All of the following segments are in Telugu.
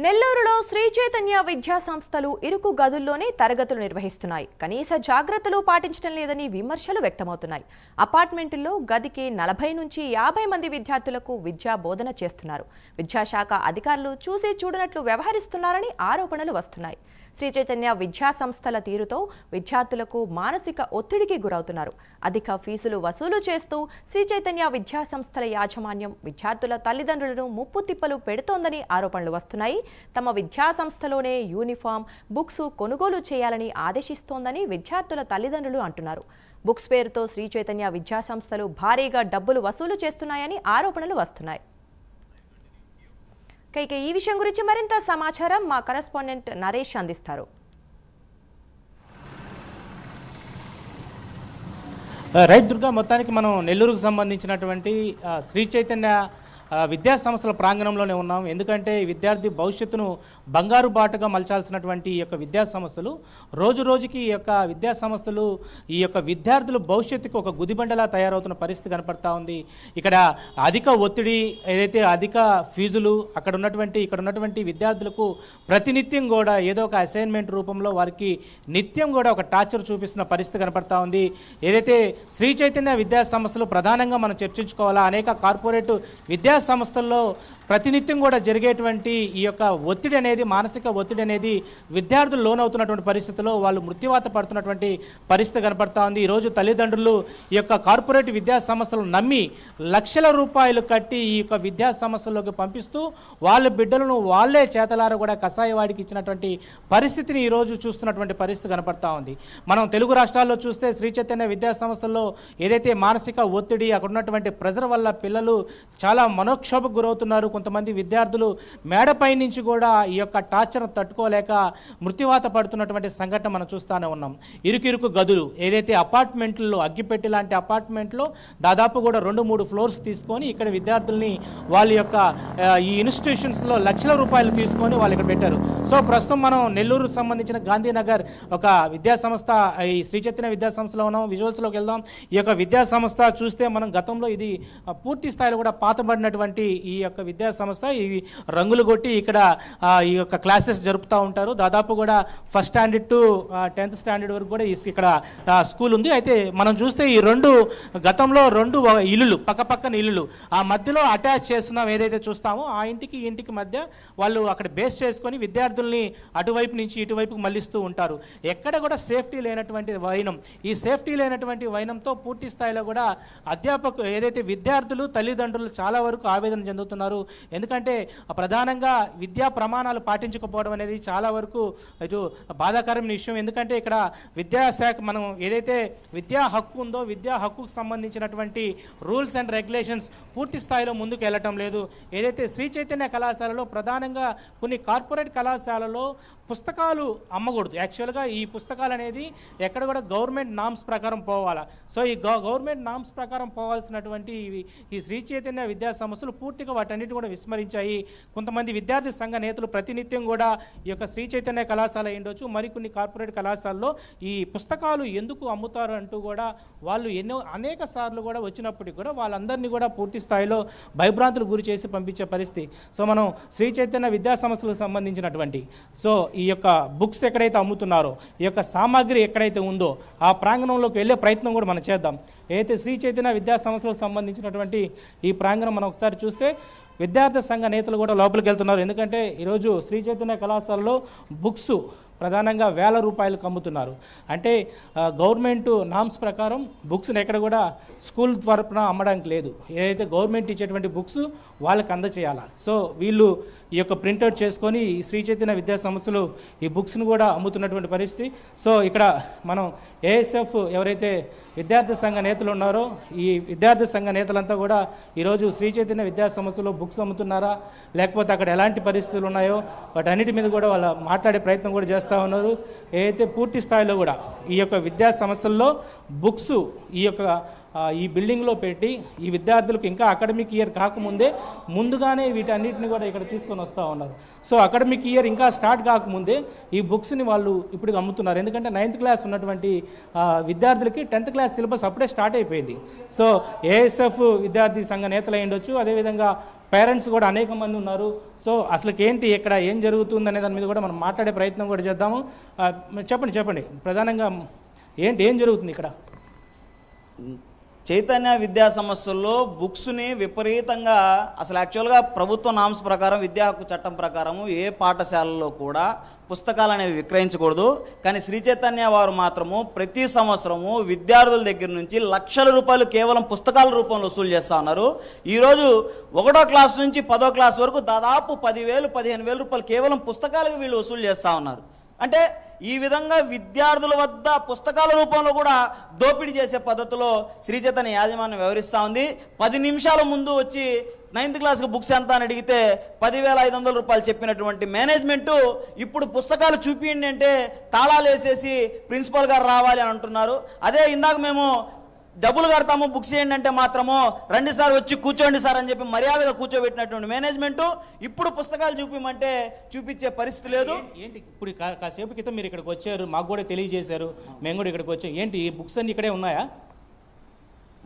నెల్లూరులో శ్రీ చైతన్య విద్యా సంస్థలు ఇరుకు గదుల్లోనే తరగతులు నిర్వహిస్తున్నాయి. కనీస జాగ్రత్తలు పాటించడం లేదని విమర్శలు వ్యక్తమవుతున్నాయి. అపార్ట్మెంట్లో గదికి 40 నుంచి 50 మంది విద్యార్థులకు విద్యా బోధన చేస్తున్నారు. విద్యాశాఖ అధికారులు చూసి చూడనట్లు వ్యవహరిస్తున్నారని ఆరోపణలు వస్తున్నాయి. శ్రీ చైతన్య విద్యా సంస్థల తీరుతో విద్యార్థులకు మానసిక ఒత్తిడికి గురవుతున్నారు. అధిక ఫీజులు వసూలు చేస్తూ శ్రీ చైతన్య విద్యా సంస్థల యాజమాన్యం విద్యార్థుల తల్లిదండ్రులను ముప్పు తిప్పలు పెడుతోందని ఆరోపణలు వస్తున్నాయి. తమ విద్యా సంస్థలోనే యూనిఫామ్, బుక్స్ కొనుగోలు చేయాలని ఆదేశిస్తోందని విద్యార్థుల తల్లిదండ్రులు అంటున్నారు. బుక్స్ పేరుతో శ్రీ చైతన్య విద్యా సంస్థలు భారీగా డబ్బులు వసూలు చేస్తున్నాయని ఆరోపణలు వస్తున్నాయి. ఈ విషయం గురించి మరింత సమాచారం మా కరెస్పాండెంట్ నరేష్ అందిస్తారు. రైట్ దుర్గా, మొత్తానికి మనం నెల్లూరుకు సంబంధించినటువంటి శ్రీ చైతన్య విద్యా సంస్థల ప్రాంగణంలోనే ఉన్నాం. ఎందుకంటే విద్యార్థి భవిష్యత్తును బంగారు బాటగా మలచాల్సినటువంటి ఈ యొక్క విద్యా సంస్థలు రోజు రోజుకి ఈ యొక్క విద్యా సంస్థలు ఈ యొక్క విద్యార్థుల భవిష్యత్తుకు ఒక గుదిబండలా తయారవుతున్న పరిస్థితి కనపడతా ఉంది. ఇక్కడ అధిక ఒత్తిడి, ఏదైతే అధిక ఫీజులు, ఇక్కడ ఉన్నటువంటి విద్యార్థులకు ప్రతినిత్యం కూడా ఏదో ఒక అసైన్మెంట్ రూపంలో వారికి నిత్యం కూడా ఒక టార్చర్ చూపిస్తున్న పరిస్థితి కనపడతా ఉంది. ఏదైతే శ్రీ చైతన్య విద్యా సంస్థలు ప్రధానంగా మనం చర్చించుకోవాలా, అనేక కార్పొరేట్ విద్యా సంస్థల్లో ప్రతినిత్యం కూడా జరిగేటువంటి ఈ యొక్క ఒత్తిడి అనేది, మానసిక ఒత్తిడి అనేది విద్యార్థులు లోనవుతున్నటువంటి పరిస్థితిలో వాళ్ళు మృత్యువాత పడుతున్నటువంటి పరిస్థితి కనపడతా ఉంది. ఈరోజు తల్లిదండ్రులు ఈ యొక్క కార్పొరేట్ విద్యా సంస్థలు నమ్మి లక్షల రూపాయలు కట్టి ఈ యొక్క విద్యా సంస్థల్లోకి పంపిస్తూ వాళ్ళ బిడ్డలను వాళ్ళే చేతలారా కూడా కషాయవాడికి ఇచ్చినటువంటి పరిస్థితిని ఈరోజు చూస్తున్నటువంటి పరిస్థితి కనపడతా ఉంది. మనం తెలుగు రాష్ట్రాల్లో చూస్తే శ్రీ చైతన్య విద్యా సంస్థల్లో ఏదైతే మానసిక ఒత్తిడి, అక్కడ ఉన్నటువంటి ప్రెజర్ వల్ల పిల్లలు చాలా మనోక్షోభకు గురవుతున్నారు. కొంతమంది విద్యార్థులు మేడపై నుంచి కూడా ఈ యొక్క టార్చర్ తట్టుకోలేక మృత్యువాత పడుతున్నటువంటి సంఘటన మనం చూస్తూనే ఉన్నాం. ఇరుకు గదులు, ఏదైతే అపార్ట్మెంట్లో, అగ్గిపెట్టి లాంటి అపార్ట్మెంట్లో దాదాపు కూడా 2-3 ఫ్లోర్స్ తీసుకొని ఇక్కడ విద్యార్థుల్ని వాళ్ళ యొక్క ఈ ఇన్స్టిట్యూషన్స్లో లక్షల రూపాయలు తీసుకొని వాళ్ళు ఇక్కడ పెట్టారు. సో ప్రస్తుతం మనం నెల్లూరుకు సంబంధించిన గాంధీనగర్ ఒక విద్యా సంస్థ, ఈ శ్రీ చైతన్య విద్యా సంస్థలో ఉన్నాం. విజువల్స్లోకి వెళ్దాం. ఈ యొక్క విద్యా సంస్థ చూస్తే మనం గతంలో ఇది పూర్తి స్థాయిలో కూడా పాతబడినటువంటి ఈ యొక్క విద్యా సంస్థ. ఈ రంగులు కొట్టి ఇక్కడ ఈ యొక్క క్లాసెస్ జరుపుతూ ఉంటారు. దాదాపు కూడా 1st standard to 10th standard వరకు కూడా ఇక్కడ స్కూల్ ఉంది. అయితే మనం చూస్తే ఈ గతంలో రెండు ఇల్లులు, పక్కపక్కన ఇల్లులు, ఆ మధ్యలో అటాచ్ చేస్తున్నాం ఏదైతే చూస్తామో ఆ ఇంటికి ఈ ఇంటికి మధ్య వాళ్ళు అక్కడ బేస్ చేసుకొని విద్యార్థుల్ని అటువైపు నుంచి ఇటువైపుకు మళ్ళిస్తూ ఉంటారు. ఎక్కడ కూడా సేఫ్టీ లేనటువంటి వైనం. ఈ సేఫ్టీ లేనటువంటి వైనంతో పూర్తి స్థాయిలో కూడా ఏదైతే విద్యార్థులు, తల్లిదండ్రులు చాలా వరకు ఆవేదన చెందుతున్నారు. ఎందుకంటే ప్రధానంగా విద్యా ప్రమాణాలు పాటించకపోవడం అనేది చాలా వరకు ఇటు బాధాకరమైన విషయం. ఎందుకంటే ఇక్కడ విద్యాశాఖ, మనం ఏదైతే విద్యా హక్కు ఉందో విద్యా హక్కుకు సంబంధించినటువంటి రూల్స్ అండ్ రెగ్యులేషన్స్ పూర్తి స్థాయిలో ముందుకు వెళ్ళటం లేదు. ఏదైతే శ్రీ చైతన్య కళాశాలలో ప్రధానంగా కొన్ని కార్పొరేట్ కళాశాలలో పుస్తకాలు అమ్మకూడదు. యాక్చువల్గా ఈ పుస్తకాలు అనేది ఎక్కడ కూడా గవర్నమెంట్ నామ్స్ ప్రకారం పోవాలా. సో ఈ గవర్నమెంట్ నామ్స్ ప్రకారం పోవాల్సినటువంటి ఈ శ్రీ చైతన్య విద్యా సంస్థలు పూర్తిగా వాటన్నిటి కూడా విస్మరించాయి. కొంతమంది విద్యార్థి సంఘ నేతలు ప్రతినిత్యం కూడా ఈ యొక్క శ్రీ చైతన్య కళాశాల ఉండొచ్చు, మరికొన్ని కార్పొరేట్ కళాశాలలో ఈ పుస్తకాలు ఎందుకు అమ్ముతారు అంటూ కూడా వాళ్ళు అనేక సార్లు కూడా వచ్చినప్పటికీ కూడా వాళ్ళందరినీ కూడా పూర్తి స్థాయిలో భయభ్రాంతులు గురి చేసి పంపించే పరిస్థితి. సో మనం శ్రీ చైతన్య విద్యా సంస్థలకు సంబంధించినటువంటి ఈ యొక్క బుక్స్ ఎక్కడైతే అమ్ముతున్నారో, ఈ యొక్క సామాగ్రి ఎక్కడైతే ఉందో ఆ ప్రాంగణంలోకి వెళ్ళే ప్రయత్నం కూడా మనం చేద్దాం. అయితే శ్రీ చైతన్య విద్యా సంస్థలకు సంబంధించినటువంటి ఈ ప్రాంగణం మనం ఒకసారి చూస్తే విద్యార్థి సంఘ నేతలు కూడా లోపలికి వెళ్తున్నారు. ఎందుకంటే ఈరోజు శ్రీ చైతన్య కళాశాలలో బుక్స్ ప్రధానంగా వేల రూపాయలకు అమ్ముతున్నారు. అంటే గవర్నమెంట్ నామ్స్ ప్రకారం బుక్స్ని ఎక్కడ కూడా స్కూల్ తరపున అమ్మడానికి లేదు. ఏదైతే గవర్నమెంట్ ఇచ్చేటువంటి బుక్స్ వాళ్ళకి అందచేయాలా. సో వీళ్ళు ఈ యొక్క ప్రింట్అవుట్ చేసుకొని ఈ శ్రీ చైతన్య విద్యా సంస్థలు ఈ బుక్స్ను కూడా అమ్ముతున్నటువంటి పరిస్థితి. సో ఇక్కడ మనం ఏఎస్ఎఫ్ ఎవరైతే విద్యార్థి సంఘ నేతలు ఉన్నారో ఈ విద్యార్థి సంఘ నేతలంతా కూడా ఈరోజు శ్రీ చైతన్య విద్యా సంస్థలో బుక్స్ అమ్ముతున్నారా, లేకపోతే అక్కడ ఎలాంటి పరిస్థితులు ఉన్నాయో వాటన్నిటి మీద కూడా వాళ్ళు మాట్లాడే ప్రయత్నం కూడా చేస్తూ ఉన్నారు. ఏదైతే పూర్తి స్థాయిలో కూడా ఈ యొక్క విద్యా సంస్థల్లో బుక్స్ ఈ యొక్క ఈ బిల్డింగ్లో పెట్టి ఈ విద్యార్థులకు ఇంకా అకాడమిక్ ఇయర్ కాకముందే ముందుగానే వీటన్నిటిని కూడా ఇక్కడ తీసుకొని వస్తూ ఉన్నారు. సో అకాడమిక్ ఇయర్ ఇంకా స్టార్ట్ కాకముందే ఈ బుక్స్ని వాళ్ళు ఇప్పుడు అమ్ముతున్నారు. ఎందుకంటే 9th క్లాస్ ఉన్నటువంటి విద్యార్థులకి 10th క్లాస్ సిలబస్ అప్పుడే స్టార్ట్ అయిపోయింది. సో ఏఎస్ఎఫ్ విద్యార్థి సంఘ నేతలు అయి ఉండొచ్చు, అదేవిధంగా పేరెంట్స్ కూడా అనేక మంది ఉన్నారు. సో అసలుకి ఏంటి ఇక్కడ ఏం జరుగుతుంది అనే దాని మీద కూడా మనం మాట్లాడే ప్రయత్నం కూడా చేద్దాము. చెప్పండి ప్రధానంగా ఏం జరుగుతుంది ఇక్కడ? చైతన్య విద్యా సంస్థల్లో బుక్స్ని విపరీతంగా అసలు యాక్చువల్గా ప్రభుత్వ నామ్స్ ప్రకారం విద్యా హక్కు చట్టం ప్రకారము ఏ పాఠశాలలో కూడా పుస్తకాలు అనేవి విక్రయించకూడదు. కానీ శ్రీ చైతన్య వారు మాత్రము ప్రతి సంవత్సరము విద్యార్థుల దగ్గర నుంచి లక్షల రూపాయలు కేవలం పుస్తకాల రూపంలో వసూలు చేస్తూ ఉన్నారు. ఈరోజు 1వ క్లాస్ నుంచి 10వ క్లాస్ వరకు దాదాపు 10,000 15,000 రూపాయలు కేవలం పుస్తకాలకు వీళ్ళు వసూలు చేస్తూ ఉన్నారు. అంటే ఈ విధంగా విద్యార్థుల వద్ద పుస్తకాల రూపంలో కూడా దోపిడీ చేసే పద్ధతిలో శ్రీ చైతన్య యాజమాన్యం వ్యవహరిస్తూ ఉంది. 10 నిమిషాల ముందు వచ్చి 9th క్లాస్కి బుక్స్ ఎంత అని అడిగితే 10,500 రూపాయలు చెప్పినటువంటి మేనేజ్మెంటు ఇప్పుడు పుస్తకాలు చూపించండి అంటే తాళాలు వేసేసి ప్రిన్సిపల్ గారు రావాలి అని అంటున్నారు. అదే ఇందాక మేము డబ్బులు కడతాము బుక్స్ చేయండి అంటే మాత్రము రండి సార్ వచ్చి కూర్చోండి సార్ అని చెప్పి మర్యాదగా కూర్చోబెట్టినటువంటి మేనేజ్మెంటు ఇప్పుడు పుస్తకాలు చూపించమంటే చూపించే పరిస్థితి లేదు. ఏంటి ఇప్పుడు కాసేపు క్రితం మీరు ఇక్కడికి వచ్చారు, మాకు కూడా తెలియజేశారు, మేము కూడా ఇక్కడికి వచ్చాం. ఏంటి ఈ బుక్స్ అన్ని ఇక్కడే ఉన్నాయా?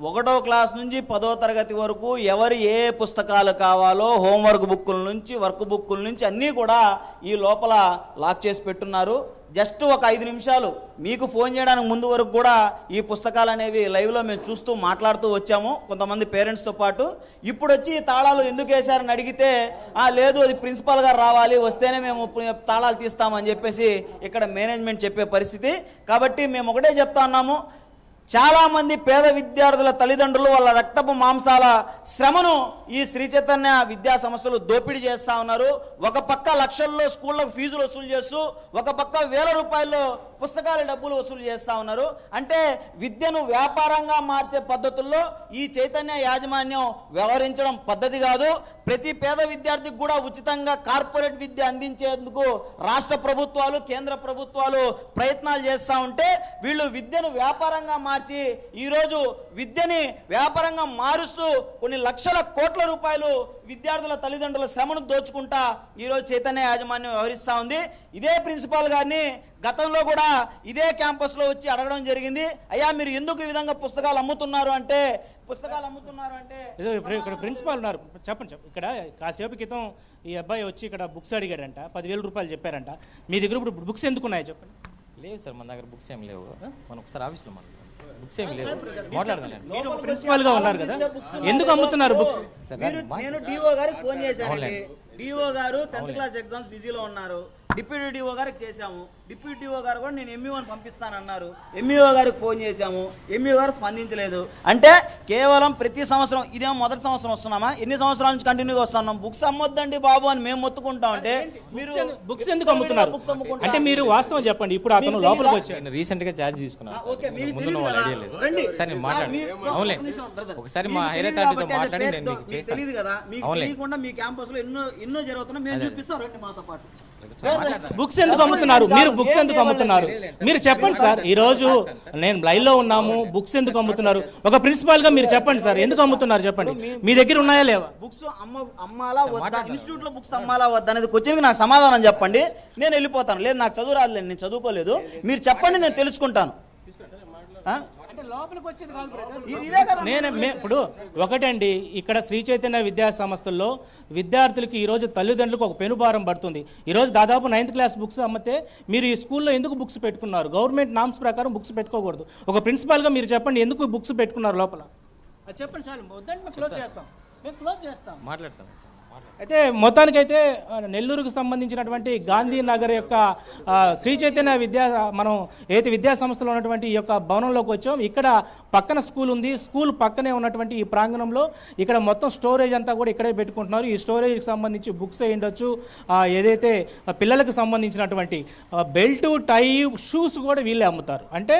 1వ క్లాస్ నుంచి 10వ తరగతి వరకు ఎవరు ఏ పుస్తకాలు కావాలో హోంవర్క్ బుక్కుల నుంచి వర్క్ బుక్కుల నుంచి అన్నీ కూడా ఈ లోపల లాక్ చేసి పెట్టున్నారు. జస్ట్ ఒక 5 నిమిషాలు మీకు ఫోన్ చేయడానికి ముందు వరకు కూడా ఈ పుస్తకాలు అనేవి లైవ్లో మేము చూస్తూ మాట్లాడుతూ వచ్చాము కొంతమంది పేరెంట్స్తో పాటు. ఇప్పుడు వచ్చి తాళాలు ఎందుకు వేశారని అడిగితే లేదు అది ప్రిన్సిపాల్ గారు రావాలి, వస్తేనే మేము తాళాలు తీస్తామని చెప్పేసి ఇక్కడ మేనేజ్మెంట్ చెప్పే పరిస్థితి. కాబట్టి మేము ఒకటే చెప్తా ఉన్నాము, చాలామంది పేద విద్యార్థుల తల్లిదండ్రులు వాళ్ళ రక్తపు మాంసాల శ్రమను ఈ శ్రీ చైతన్య విద్యా సంస్థలు దోపిడీ చేస్తూ ఉన్నారు. ఒక పక్క లక్షల్లో స్కూళ్ళకు ఫీజులు వసూలు చేస్తూ ఒక పక్క 1,000 రూపాయల్లో పుస్తకాల డబ్బులు వసూలు చేస్తూ ఉన్నారు. అంటే విద్యను వ్యాపారంగా మార్చే పద్ధతుల్లో ఈ చైతన్య యాజమాన్యం వ్యవహరించడం పద్ధతి కాదు. ప్రతి పేద విద్యార్థికి కూడా ఉచితంగా కార్పొరేట్ విద్య అందించేందుకు రాష్ట్ర ప్రభుత్వాలు కేంద్ర ప్రభుత్వాలు ప్రయత్నాలు చేస్తూ ఉంటే వీళ్ళు విద్యను వ్యాపారంగా మార్చి ఈరోజు విద్యని వ్యాపారంగా మారుస్తూ కొన్ని లక్షల కోట్ల రూపాయలు విద్యార్థుల తల్లిదండ్రుల శ్రమను దోచుకుంటా ఈరోజు చైతన్య యాజమాన్యం వ్యవహరిస్తూ ఉంది. ఇదే ప్రిన్సిపాల్ గారిని గతంలో కూడా ఇదే క్యాంపస్లో వచ్చి అడగడం జరిగింది, అయ్యా మీరు ఎందుకు ఈ విధంగా పుస్తకాలు అమ్ముతున్నారు అంటే ఇక్కడ ప్రిన్సిపాల్ ఉన్నారు, చెప్పండి. ఇక్కడ కాసేపు క్రితం ఈ అబ్బాయి వచ్చి ఇక్కడ బుక్స్ అడిగాడంట, 10,000 రూపాయలు చెప్పారంట. మీ దగ్గర ఇప్పుడు బుక్స్ ఎందుకు ఉన్నాయో చెప్పండి. లేవు సార్, మన దగ్గర బుక్స్ ఏం లేవు. మనం ఒకసారి ఆఫీస్లో బుక్స్ ఏం లేవు, మాట్లాడదాం. ప్రిన్సిపాల్ గా ఉన్నారు కదా, ఎందుకు అమ్ముతున్నారు బుక్స్? నేను డిఓ గారికి ఫోన్ చేశాను. డిఓ గారు 10th క్లాస్ ఎగ్జామ్స్ బిజీలో ఉన్నారు. డిప్యూటీ డిఓ గారికి చేశాము. డిప్యూటీ డిఓ గారు కూడా నేను ఎంఈఓని పంపిస్తానన్నారు. ఎంఈఓ గారికి ఫోన్ చేశాము, ఎంఈఓ గారు స్పందించలేదు. అంటే కేవలం ప్రతి సంవత్సరం, ఇదేమో మొదటి సంవత్సరం వస్తున్నామా, ఎన్ని సంవత్సరాల నుంచి కంటిన్యూగా వస్తున్నాం, బుక్స్ అమ్మొద్దండి బాబు అని మేము మొత్తుకుంటా ఉంటే మీరు బుక్స్ ఎందుకు అమ్ముతున్నారు అంటే మీరు వాస్తవం చెప్పండి. ఇప్పుడు అతను లోపలికి వచ్చి రీసెంట్ గా ఛార్జ్ తీసుకున్నాను, ముందు వాళ్ళు ఐడియా లేదు. ఒకసారి నేను మాట్లాడి అవునులే, ఒకసారి మా హైర్ అథారిటీతో మాట్లాడి నేను మీకు చేస్తాను. మీ క్యాంపస్ లో ఎన్నో జరుగుతున్నా మేము చూపిస్తాం, రండి మాతో పాటు. బుక్స్ ఎందుకు అమ్ముతున్నారు మీరు? బుక్స్ ఎందుకు అమ్ముతున్నారు మీరు చెప్పండి సార్. ఈ రోజు నేను లైవ్ లో ఉన్నాము, బుక్స్ ఎందుకు అమ్ముతున్నారు? ఒక ప్రిన్సిపాల్ గా మీరు చెప్పండి సార్, ఎందుకు అమ్ముతున్నారు చెప్పండి. మీ దగ్గర ఉన్నాయా లేవా బుక్స్? అమ్మాలా వద్దా, ఇన్స్టిట్యూట్ లో బుక్స్ అమ్మాలా వద్దా అనేది క్వశ్చన్ నాకు సమాధానం చెప్పండి, నేను వెళ్ళిపోతాను. లేదు నాకు చదువు రాదులేండి, నేను చదువుకోలేదు, మీరు చెప్పండి, నేను తెలుసుకుంటాను. ఇప్పుడు ఒకటండి, ఇక్కడ శ్రీ చైతన్య విద్యా సంస్థల్లో విద్యార్థులకి ఈరోజు తల్లిదండ్రులకు ఒక పెనుభారం పడుతుంది. ఈరోజు దాదాపు 9th క్లాస్ బుక్స్ అమ్మితే మీరు ఈ స్కూల్లో ఎందుకు బుక్స్ పెట్టుకున్నారు? గవర్నమెంట్ నామ్స్ ప్రకారం బుక్స్ పెట్టుకోకూడదు. ఒక ప్రిన్సిపాల్గా మీరు చెప్పండి, ఎందుకు బుక్స్ పెట్టుకున్నారు లోపల? అది చెప్పండి సార్, వద్దంటే క్లోజ్ చేస్తాం, మాట్లాడతాం. అయితే మొత్తానికైతే నెల్లూరుకు సంబంధించినటువంటి గాంధీనగర్ యొక్క శ్రీ చైతన్య మనం ఏదైతే విద్యా సంస్థలో ఉన్నటువంటి ఈ యొక్క భవనంలోకి వచ్చాం. ఇక్కడ పక్కన స్కూల్ ఉంది, స్కూల్ పక్కనే ఉన్నటువంటి ఈ ప్రాంగణంలో ఇక్కడ మొత్తం స్టోరేజ్ అంతా కూడా ఇక్కడే పెట్టుకుంటున్నారు. ఈ స్టోరేజ్కి సంబంధించి బుక్స్ అయి ఉండొచ్చు, ఏదైతే పిల్లలకు సంబంధించినటువంటి బెల్ట్, టై, షూస్ కూడా వీళ్ళే అమ్ముతారు. అంటే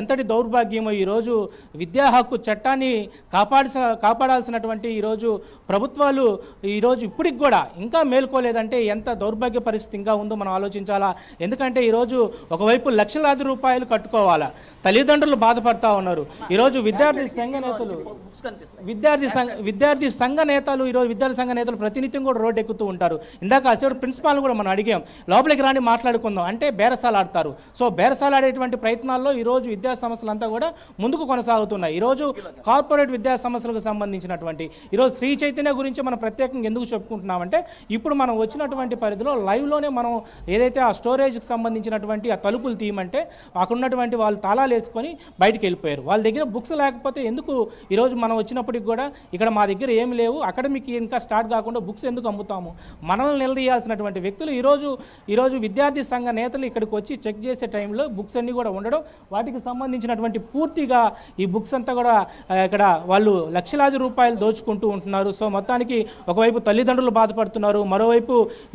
ఎంతటి దౌర్భాగ్యమో ఈరోజు విద్యా హక్కు చట్టాన్ని కాపాడాల్సినటువంటి ఈరోజు ప్రభుత్వాలు ఈరోజు ఈరోజు ఇప్పటికి కూడా ఇంకా మేల్కోలేదంటే ఎంత దౌర్భాగ్య పరిస్థితి ఇంకా ఉందో మనం ఆలోచించాలా. ఎందుకంటే ఈరోజు ఒకవైపు లక్షలాది రూపాయలు కట్టుకోవాలా, తల్లిదండ్రులు బాధపడతా ఉన్నారు. ఈరోజు విద్యార్థి సంఘ నేతలు ఈరోజు విద్యార్థి సంఘ నేతలు ప్రతినిత్యం కూడా రోడ్డు ఎక్కుతూ ఉంటారు. ఇందాక అసలు ప్రిన్సిపాల్ కూడా మనం అడిగాం, లోపలికి రాని మాట్లాడుకుందాం అంటే బేరసాలు ఆడతారు. సో బేరసాలు ఆడేటువంటి ప్రయత్నాల్లో ఈరోజు విద్యా సంస్థలంతా కూడా ముందుకు కొనసాగుతున్నాయి. ఈరోజు కార్పొరేట్ విద్యా సంస్థలకు సంబంధించినటువంటి ఈరోజు శ్రీ చైతన్య గురించి మనం ప్రత్యేకంగా ఎందుకు చెప్పుకుంటున్నామంటే ఇప్పుడు మనం వచ్చినటువంటి పరిధిలో లైవ్లోనే మనం ఏదైతే ఆ స్టోరేజ్కి సంబంధించినటువంటి ఆ తలుపులు తీయమంటే అక్కడ ఉన్నటువంటి వాళ్ళు తాళాలు వేసుకొని బయటికి వెళ్ళిపోయారు. వాళ్ళ దగ్గర బుక్స్ లేకపోతే ఎందుకు ఈరోజు మనం వచ్చినప్పటికి కూడా ఇక్కడ మా దగ్గర ఏమి లేవు, అకాడమిక్ ఇంకా స్టార్ట్ కాకుండా బుక్స్ ఎందుకు అమ్ముతాము, మనల్ని నిలదీయాల్సినటువంటి వ్యక్తులు ఈరోజు విద్యార్థి సంఘ నేతలు ఇక్కడికి వచ్చి చెక్ చేసే టైంలో బుక్స్ అన్ని కూడా ఉండడం, వాటికి సంబంధించినటువంటి పూర్తిగా ఈ బుక్స్ అంతా కూడా ఇక్కడ వాళ్ళు లక్షలాది రూపాయలు దోచుకుంటూ ఉంటున్నారు. సో మొత్తానికి ఒకవైపు తల్లిదండ్రులు బాధపడుతున్నారు, మరోవైపు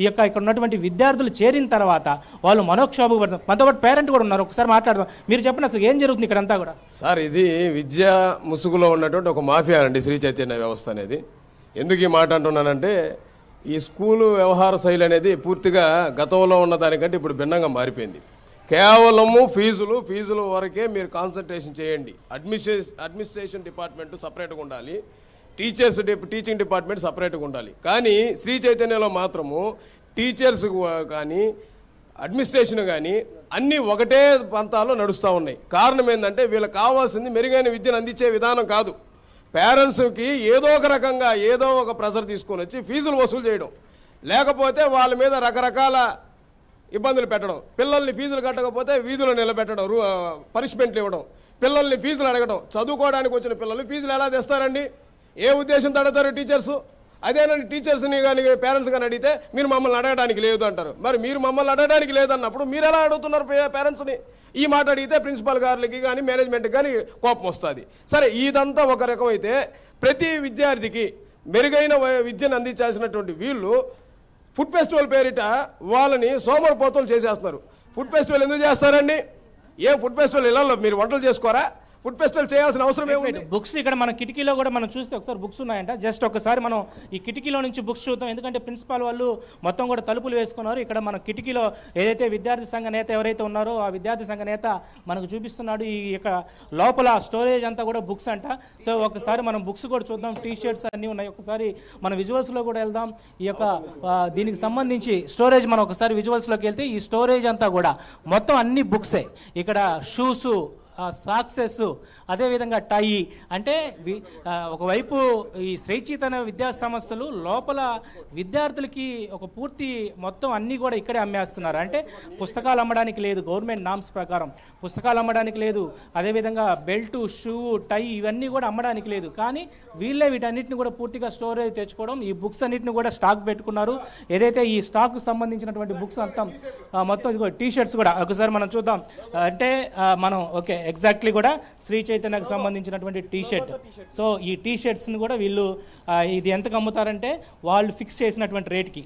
ఇక్కడ ఉన్నటువంటి విద్యార్థులు చేరిన తర్వాత వాళ్ళు మనోక్షోభకు పడుతున్నారు. మనతో పాటు పేరెంట్ కూడా ఉన్నారు, ఒకసారి మాట్లాడదాం. మీరు చెప్పండి అసలు ఏం జరుగుతుంది ఇక్కడంతా కూడా? సార్, ఇది విద్యా ముసుగులో ఉన్నటువంటి ఒక మాఫియా అండి శ్రీ చైతన్య వ్యవస్థ అనేది. ఎందుకు ఈ మాట అంటున్నానంటే ఈ స్కూలు వ్యవహార శైలి అనేది పూర్తిగా గతంలో ఉన్న దానికంటే ఇప్పుడు భిన్నంగా మారిపోయింది. కేవలము ఫీజుల వరకే మీరు కాన్సన్ట్రేషన్ చేయండి. అడ్మినిస్ట్రేషన్ డిపార్ట్మెంట్ సపరేట్గా ఉండాలి, టీచింగ్ డిపార్ట్మెంట్ సపరేట్గా ఉండాలి. కానీ శ్రీ చైతన్యలో మాత్రము టీచర్స్ కానీ అడ్మినిస్ట్రేషన్ కానీ అన్నీ ఒకటే పంతాల్లో నడుస్తూ ఉన్నాయి. కారణం ఏంటంటే వీళ్ళకి కావాల్సింది మెరుగైన విద్యను అందించే విధానం కాదు, పేరెంట్స్కి ఏదో ఒక రకంగా ఏదో ఒక ప్రెషర్ తీసుకొని వచ్చి ఫీజులు వసూలు చేయడం, లేకపోతే వాళ్ళ మీద రకరకాల ఇబ్బందులు పెట్టడం, పిల్లల్ని ఫీజులు కట్టకపోతే వీధులు నిలబెట్టడం, పనిష్మెంట్లు ఇవ్వడం, పిల్లల్ని ఫీజులు అడగడం. చదువుకోవడానికి వచ్చిన పిల్లల్ని ఫీజులు ఎలా తెస్తారండి? ఏ ఉద్దేశంతో అడుగుతారు టీచర్స్? అదేనండి టీచర్స్ని కానీ పేరెంట్స్ కానీ అడిగితే మీరు మమ్మల్ని అడగడానికి లేదు అంటారు. మరి మీరు మమ్మల్ని అడగడానికి లేదన్నప్పుడు మీరు ఎలా అడుగుతున్నారు పేరెంట్స్ని? ఈ మాట అడిగితే ప్రిన్సిపల్ గారికి కానీ మేనేజ్మెంట్కి కానీ కోపం వస్తుంది. సరే, ఇదంతా ఒక రకం అయితే ప్రతి విద్యార్థికి మెరుగైన విద్యను అందించాల్సినటువంటి వీళ్ళు ఫుడ్ ఫెస్టివల్ పేరిట వాళ్ళని సోమరిపోతులు చేసేస్తున్నారు. ఫుడ్ ఫెస్టివల్ ఎందుకు చేస్తారండి? ఏం ఫుడ్ ఫెస్టివల్ ఇళ్లలో మీరు వంటలు చేసుకోరా? ఫుడ్ ఫెస్టివల్ చేయాల్సిన అవసరం ఏముంది? బుక్స్ ఇక్కడ మన కిటికీలో కూడా మనం చూస్తే ఒకసారి బుక్స్ ఉన్నాయంట. జస్ట్ ఒకసారి మనం ఈ కిటికీలో నుంచి బుక్స్ చూద్దాం. ఎందుకంటే ప్రిన్సిపాల్ వాళ్ళు మొత్తం కూడా తలుపులు వేసుకున్నారు. ఇక్కడ మన కిటికీలో ఏదైతే విద్యార్థి సంఘ నేత ఎవరైతే ఉన్నారో ఆ విద్యార్థి సంఘ నేత మనకు చూపిస్తున్నాడు. ఈ యొక్క లోపల స్టోరేజ్ అంతా కూడా బుక్స్ అంట. సో ఒకసారి మనం బుక్స్ కూడా చూద్దాం. టీ షర్ట్స్ అన్నీ ఉన్నాయి. ఒకసారి మన విజువల్స్లో కూడా వెళ్దాం. ఈ యొక్క దీనికి సంబంధించి స్టోరేజ్ మనం ఒకసారి విజువల్స్లోకి వెళ్తే ఈ స్టోరేజ్ అంతా కూడా మొత్తం అన్ని బుక్సే. ఇక్కడ షూసు, సాక్సెస్, అదేవిధంగా టై. అంటే ఒకవైపు ఈ శ్రీ చైతన్య విద్యా సంస్థలు లోపల విద్యార్థులకి ఒక పూర్తి మొత్తం అన్నీ కూడా ఇక్కడే అమ్మేస్తున్నారు. అంటే పుస్తకాలు అమ్మడానికి లేదు, గవర్నమెంట్ నామ్స్ ప్రకారం పుస్తకాలు అమ్మడానికి లేదు, అదేవిధంగా బెల్ట్, షూ, టై ఇవన్నీ కూడా అమ్మడానికి లేదు. కానీ వీళ్ళే వీటన్నిటిని కూడా పూర్తిగా స్టోరేజ్ తెచ్చుకోవడం, ఈ బుక్స్ అన్నింటిని కూడా స్టాక్ పెట్టుకున్నారు. ఏదైతే ఈ స్టాక్ సంబంధించినటువంటి బుక్స్ అంతా మొత్తం ఇదిగో టీ షర్ట్స్ కూడా ఒకసారి మనం చూద్దాం. అంటే మనం ఓకే ఎగ్జాక్ట్లీ కూడా శ్రీ చైతన్యకు సంబంధించినటువంటి టీ షర్ట్. సో ఈ టీ షర్ట్స్ని కూడా వీళ్ళు ఇది ఎంతకు అమ్ముతారంటే వాళ్ళు ఫిక్స్ చేసినటువంటి రేట్కి,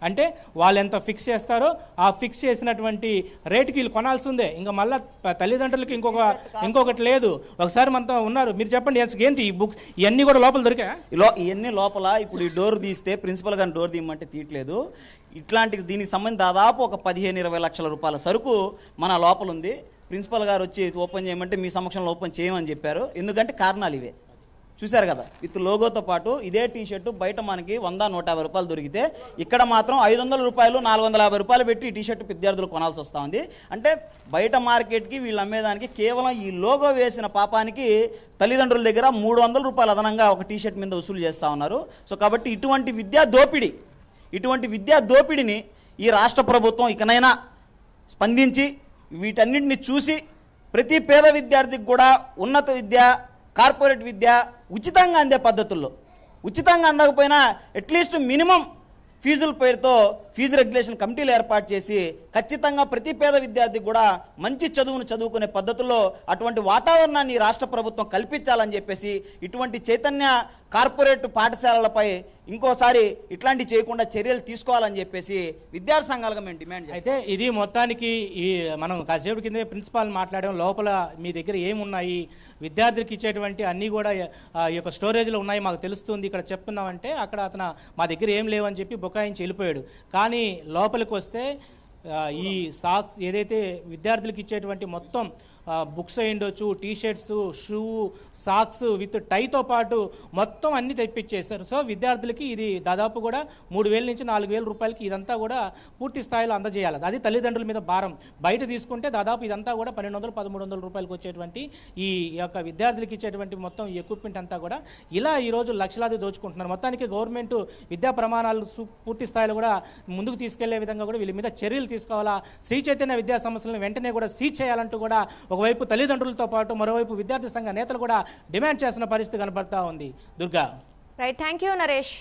అంటే వాళ్ళు ఎంత ఫిక్స్ చేస్తారో ఆ ఫిక్స్ చేసినటువంటి రేటుకి వీళ్ళు కొనాల్సిందే. ఇంకా మళ్ళీ తల్లిదండ్రులకి ఇంకొకటి లేదు. ఒకసారి మనతో ఉన్నారు, మీరు చెప్పండి ఏంటి ఈ బుక్ ఇవన్నీ కూడా లోపల దొరికాయా? ఇవన్నీ లోపల ఇప్పుడు ఈ డోర్ తీస్తే ప్రిన్సిపల్ గారిని డోర్ తీయమంటే తీయట్లేదు. ఇట్లాంటి దీనికి సంబంధించి దాదాపు ఒక 15-20 లక్షల రూపాయల సరుకు మన లోపల ఉంది. ప్రిన్సిపల్ గారు వచ్చి ఓపెన్ చేయమంటే మీ సమక్షంలో ఓపెన్ చేయమని చెప్పారు. ఎందుకంటే కారణాలు ఇవే చూశారు కదా, విత్ లోగోతో పాటు ఇదే టీ షర్టు బయట మనకి 100-150 రూపాయలు దొరికితే ఇక్కడ మాత్రం 500 రూపాయలు 450 రూపాయలు పెట్టి ఈ టీ షర్టు విద్యార్థులు కొనాల్సి వస్తూ ఉంది. అంటే బయట మార్కెట్కి వీళ్ళు అమ్మేదానికి కేవలం ఈ లోగో వేసిన పాపానికి తల్లిదండ్రుల దగ్గర 300 రూపాయలు అదనంగా ఒక టీ షర్ట్ మీద వసూలు చేస్తూ ఉన్నారు. సో కాబట్టి ఇటువంటి విద్యా దోపిడిని ఈ రాష్ట్ర ప్రభుత్వం ఇకనైనా స్పందించి వీటన్నిటిని చూసి ప్రతి పేద విద్యార్థికి కూడా ఉన్నత విద్య, కార్పొరేట్ విద్య ఉచితంగా అందే పద్ధతుల్లో, ఉచితంగా అందకపోయినా అట్లీస్ట్ మినిమం ఫీజుల పేరుతో ఫీజు రెగ్యులేషన్ కమిటీలు ఏర్పాటు చేసి ఖచ్చితంగా ప్రతి పేద విద్యార్థికి కూడా మంచి చదువును చదువుకునే పద్ధతుల్లో అటువంటి వాతావరణాన్ని రాష్ట్ర ప్రభుత్వం కల్పించాలని చెప్పేసి ఇటువంటి చైతన్య కార్పొరేట్ పాఠశాలలపై ఇంకోసారి ఇట్లాంటి చేయకుండా చర్యలు తీసుకోవాలని చెప్పేసి విద్యార్థి సంఘాలుగా మేము డిమాండ్ చేస్తాం. అయితే ఇది మొత్తానికి ఈ మనం కాసేపు కింద ప్రిన్సిపాల్ మాట్లాడడం లోపల మీ దగ్గర ఏమున్నాయి, విద్యార్థులకు ఇచ్చేటువంటి అన్నీ కూడా ఈ యొక్క స్టోరేజ్లో ఉన్నాయి మాకు తెలుస్తుంది, ఇక్కడ చెప్తున్నామంటే అక్కడ అతను మా దగ్గర ఏం లేవని చెప్పి బుకాయించి వెళ్ళిపోయాడు. కానీ లోపలికి వస్తే ఈ సాక్స్ ఏదైతే విద్యార్థులకు ఇచ్చేటువంటి మొత్తం బుక్స్ అయ్యుండొచ్చు, టీషర్ట్స్, షూ, సాక్స్ విత్ టైతో పాటు మొత్తం అన్ని తెప్పించేశారు. సో విద్యార్థులకి ఇది దాదాపు కూడా 3,000 నుంచి 4,000 రూపాయలకి ఇదంతా కూడా పూర్తి స్థాయిలో అందజేయాలి. అది తల్లిదండ్రుల మీద భారం. బయట తీసుకుంటే దాదాపు ఇదంతా కూడా 1,200-1,300 రూపాయలకు వచ్చేటువంటి ఈ యొక్క విద్యార్థులకి ఇచ్చేటువంటి మొత్తం ఎక్విప్మెంట్ అంతా కూడా ఇలా ఈరోజు లక్షలాది దోచుకుంటున్నారు. మొత్తానికి గవర్నమెంట్ విద్యా ప్రమాణాలు పూర్తి స్థాయిలో కూడా ముందుకు తీసుకెళ్లే విధంగా కూడా వీళ్ళ మీద చర్యలు తీసుకోవాలా. శ్రీ చైతన్య విద్యా సంస్థలను వెంటనే కూడా సీజ్ చేయాలంటూ కూడా ఒకవైపు తల్లిదండ్రులతో పాటు మరోవైపు విద్యార్థి సంఘ నేతలు కూడా డిమాండ్ చేస్తున్న పరిస్థితి కనబడతా ఉంది. Durga. Right, thank you Naresh.